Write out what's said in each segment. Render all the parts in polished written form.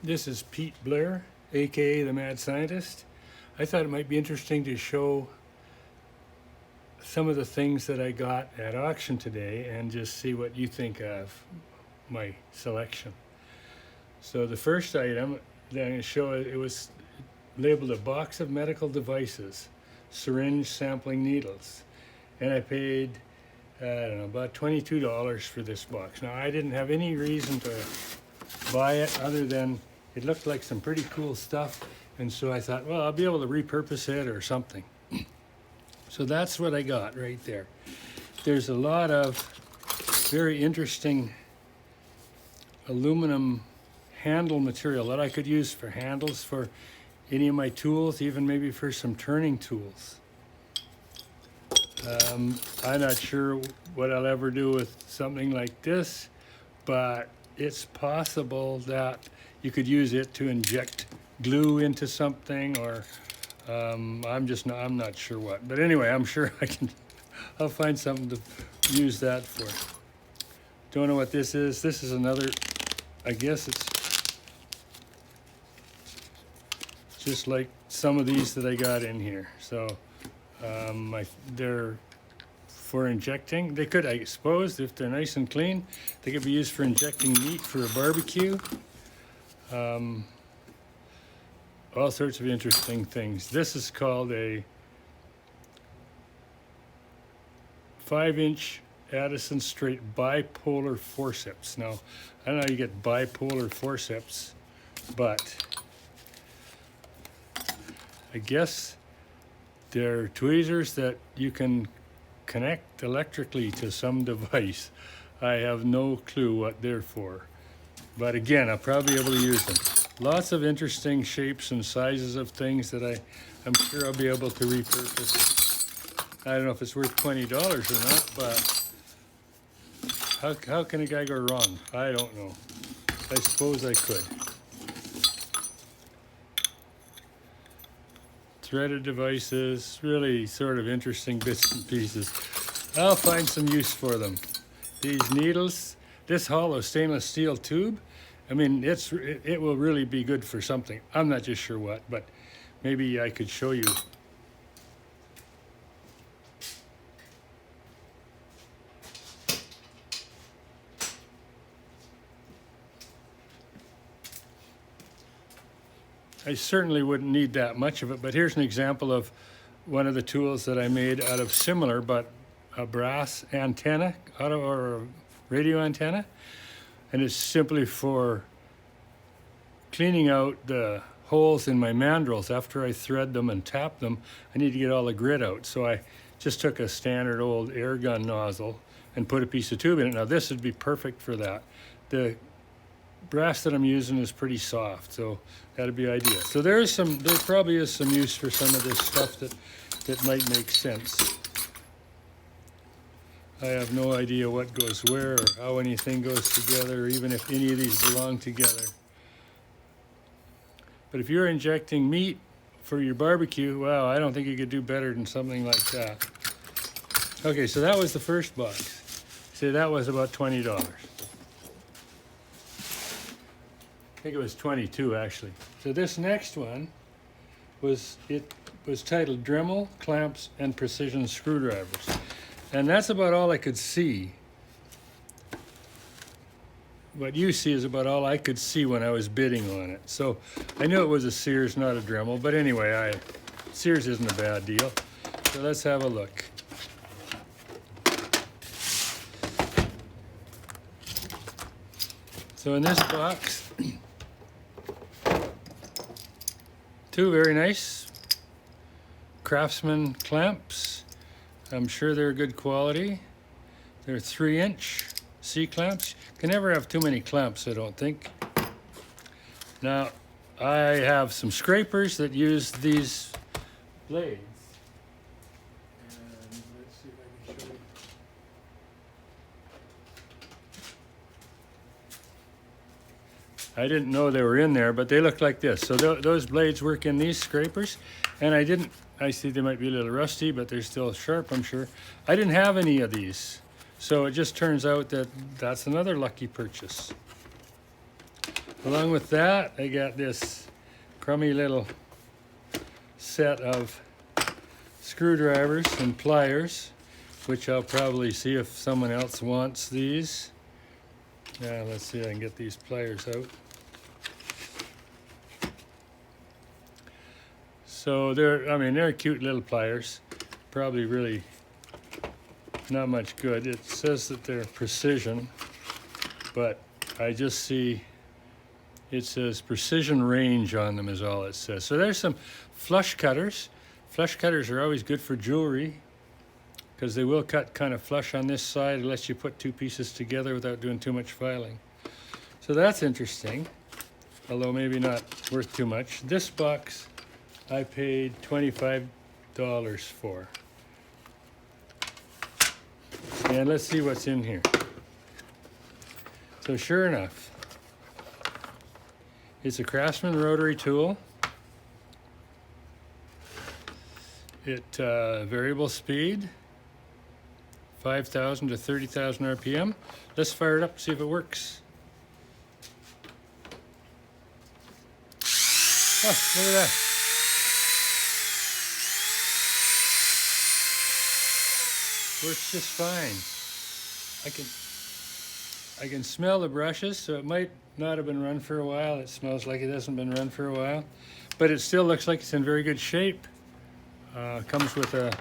This is Pete Blair, aka the Mad Scientist. I thought it might be interesting to show some of the things that I got at auction today and just see what you think of my selection. So the first item that I'm going to show, it was labeled a box of medical devices, syringe sampling needles. And I paid, I don't know, about $22 for this box. Now I didn't have any reason to buy it other than it looked like some pretty cool stuff, and so I thought, well, I'll be able to repurpose it or something. So that's what I got right there. There's a lot of very interesting aluminum handle material that I could use for handles for any of my tools, even maybe for some turning tools. I'm not sure what I'll ever do with something like this, but it's possible that you could use it to inject glue into something, or I'm not sure what. But anyway, I'm sure I'll find something to use that for. Don't know what this is. This is another, I guess it's just like some of these that I got in here. So they're for injecting. They could, I suppose, if they're nice and clean, they could be used for injecting meat for a barbecue. All sorts of interesting things. This is called a 5-inch Addison straight bipolar forceps. Now, I don't know how you get bipolar forceps, but I guess they're tweezers that you can connect electrically to some device. I have no clue what they're for. But again, I'll probably be able to use them. Lots of interesting shapes and sizes of things that I'm sure I'll be able to repurpose. I don't know if it's worth $20 or not, but how can a guy go wrong? I don't know. I suppose I could. Threaded devices, really sort of interesting bits and pieces. I'll find some use for them. These needles, this hollow stainless steel tube, I mean, it will really be good for something. I'm not just sure what, but maybe I could show you. I certainly wouldn't need that much of it, but here's an example of one of the tools that I made out of similar, but a brass antenna, or a radio antenna. And it's simply for cleaning out the holes in my mandrels. After I thread them and tap them, I need to get all the grit out. So I just took a standard old air gun nozzle and put a piece of tube in it. Now this would be perfect for that. The brass that I'm using is pretty soft, so that'd be ideal. So there probably is some use for some of this stuff that might make sense. I have no idea what goes where or how anything goes together, or even if any of these belong together. But if you're injecting meat for your barbecue, wow, I don't think you could do better than something like that. Okay, so that was the first box. See, that was about $20. I think it was 22 actually. So this next one was titled Dremel, Clamps, and Precision Screwdrivers. And that's about all I could see. What you see is about all I could see when I was bidding on it. So I knew it was a Sears, not a Dremel, but anyway, Sears isn't a bad deal. So let's have a look. So in this box, two very nice Craftsman clamps. I'm sure they're good quality. They're 3-inch C-clamps. Can never have too many clamps, I don't think. Now, I have some scrapers that use these blades. And let's see if I can show you. I didn't know they were in there, but they look like this. So those blades work in these scrapers, and I see they might be a little rusty, but they're still sharp, I'm sure. I didn't have any of these, so it just turns out that that's another lucky purchase. Along with that, I got this crummy little set of screwdrivers and pliers, which I'll probably see if someone else wants these. Let's see if I can get these pliers out. So they're cute little pliers. Probably really not much good. It says that they're precision, but I just see it says precision range on them is all it says. So there's some flush cutters. Flush cutters are always good for jewelry because they will cut kind of flush on this side unless you put two pieces together without doing too much filing. So that's interesting, although maybe not worth too much. This box I paid $25 for. And let's see what's in here. So sure enough, it's a Craftsman rotary tool. It variable speed, 5,000 to 30,000 RPM. Let's fire it up, see if it works. Oh, look at that. Works just fine. I can smell the brushes, so it might not have been run for a while. It smells like it hasn't been run for a while, but it still looks like it's in very good shape. Comes with a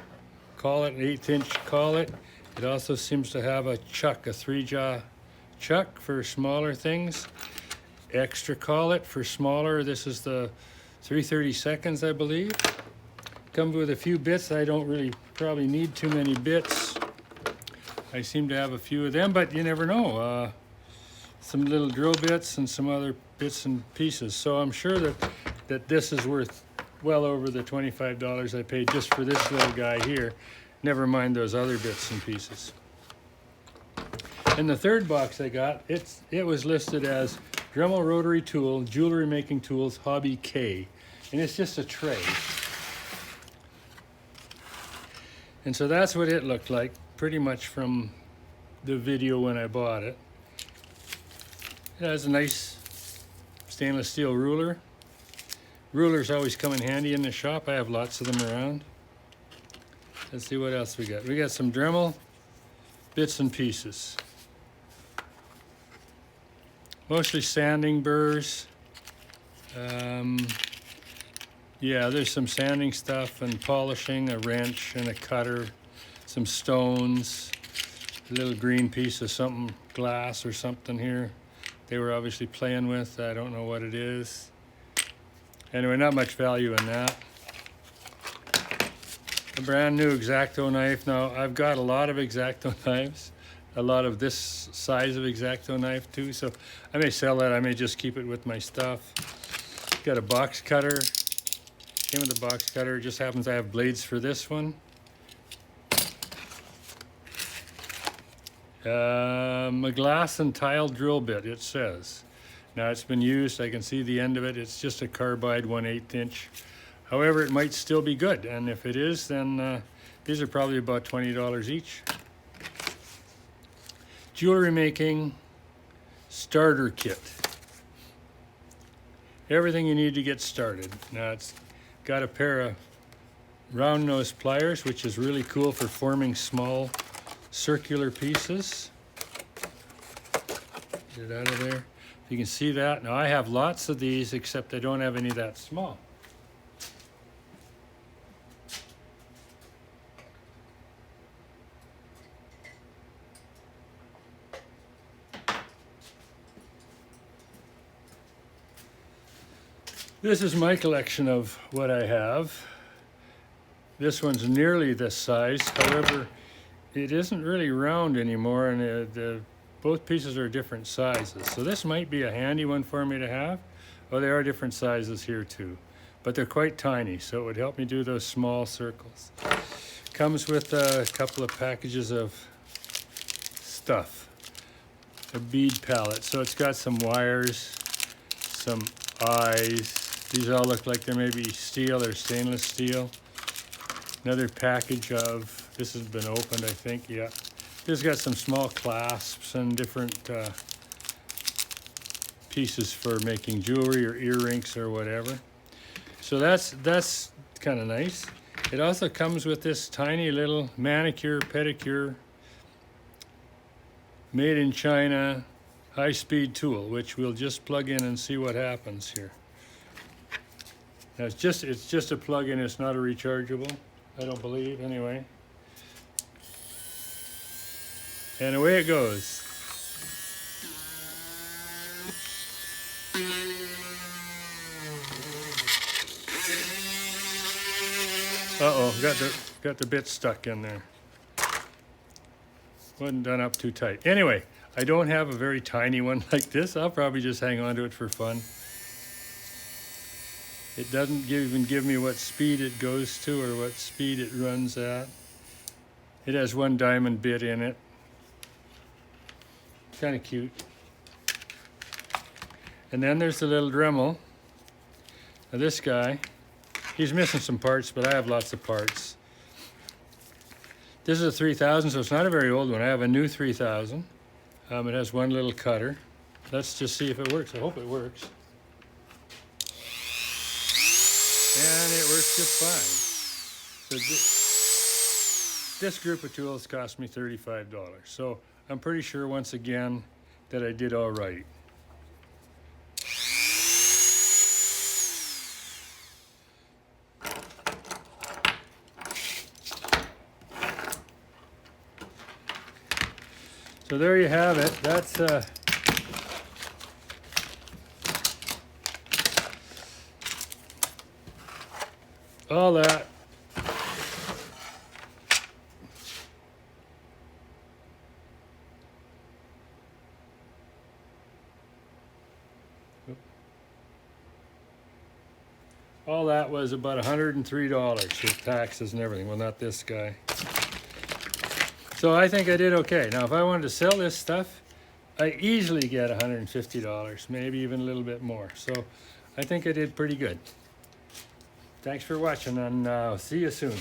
collet, an 1/8 inch collet. It also seems to have a chuck, a 3-jaw chuck for smaller things. Extra collet for smaller. This is the 3/32, I believe. Comes with a few bits. I don't really probably need too many bits. I seem to have a few of them, but you never know. Some little drill bits and some other bits and pieces. So I'm sure that this is worth well over the $25 I paid just for this little guy here. Never mind those other bits and pieces. In the third box I got, it was listed as Dremel Rotary Tool, Jewelry Making Tools, Hobby K. And it's just a tray. And so that's what it looked like, pretty much from the video when I bought it. It has a nice stainless steel ruler. Rulers always come in handy in the shop. I have lots of them around. Let's see what else we got. We got some Dremel bits and pieces. Mostly sanding burrs. Yeah, there's some sanding stuff and polishing, a wrench and a cutter, some stones, a little green piece of something, glass or something here. They were obviously playing with. I don't know what it is. Anyway, not much value in that. A brand new X-Acto knife. Now, I've got a lot of X-Acto knives, a lot of this size of X-Acto knife too, so I may sell that. I may just keep it with my stuff. Got a box cutter. Came with a box cutter. It just happens I have blades for this one. A glass and tile drill bit, it says. Now it's been used, I can see the end of it. It's just a carbide 1/8 inch. However, it might still be good, and if it is, then these are probably about $20 each. Jewelry making starter kit. Everything you need to get started. Now it's got a pair of round nose pliers, which is really cool for forming small circular pieces. Get it out of there. You can see that. Now I have lots of these, except I don't have any that small. This is my collection of what I have. This one's nearly this size. However, it isn't really round anymore, and both pieces are different sizes. So this might be a handy one for me to have. Oh, there are different sizes here too, but they're quite tiny, so it would help me do those small circles. Comes with a couple of packages of stuff. A bead palette. So it's got some wires, some eyes. These all look like they may be steel or stainless steel. Another package of, this has been opened, I think, yeah. This has got some small clasps and different pieces for making jewelry or earrings or whatever. So that's kind of nice. It also comes with this tiny little manicure, pedicure, made in China, high-speed tool, which we'll just plug in and see what happens here. Now it's just a plug-in, it's not a rechargeable, I don't believe, anyway. And away it goes. Uh-oh, got the bit stuck in there. Wasn't done up too tight. Anyway, I don't have a very tiny one like this. I'll probably just hang on to it for fun. It doesn't even give me what speed it goes to or what speed it runs at. It has one diamond bit in it. Kind of cute. And then there's the little Dremel. Now this guy, he's missing some parts, but I have lots of parts. This is a 3000, so it's not a very old one. I have a new 3000. It has one little cutter. Let's just see if it works. I hope it works. And it works just fine. So this group of tools cost me $35. So I'm pretty sure once again that I did all right. So there you have it. That's all that. All that was about $103 with taxes and everything. Well, not this guy. So I think I did okay. Now, if I wanted to sell this stuff, I easily get $150, maybe even a little bit more. So I think I did pretty good. Thanks for watching, and see you soon.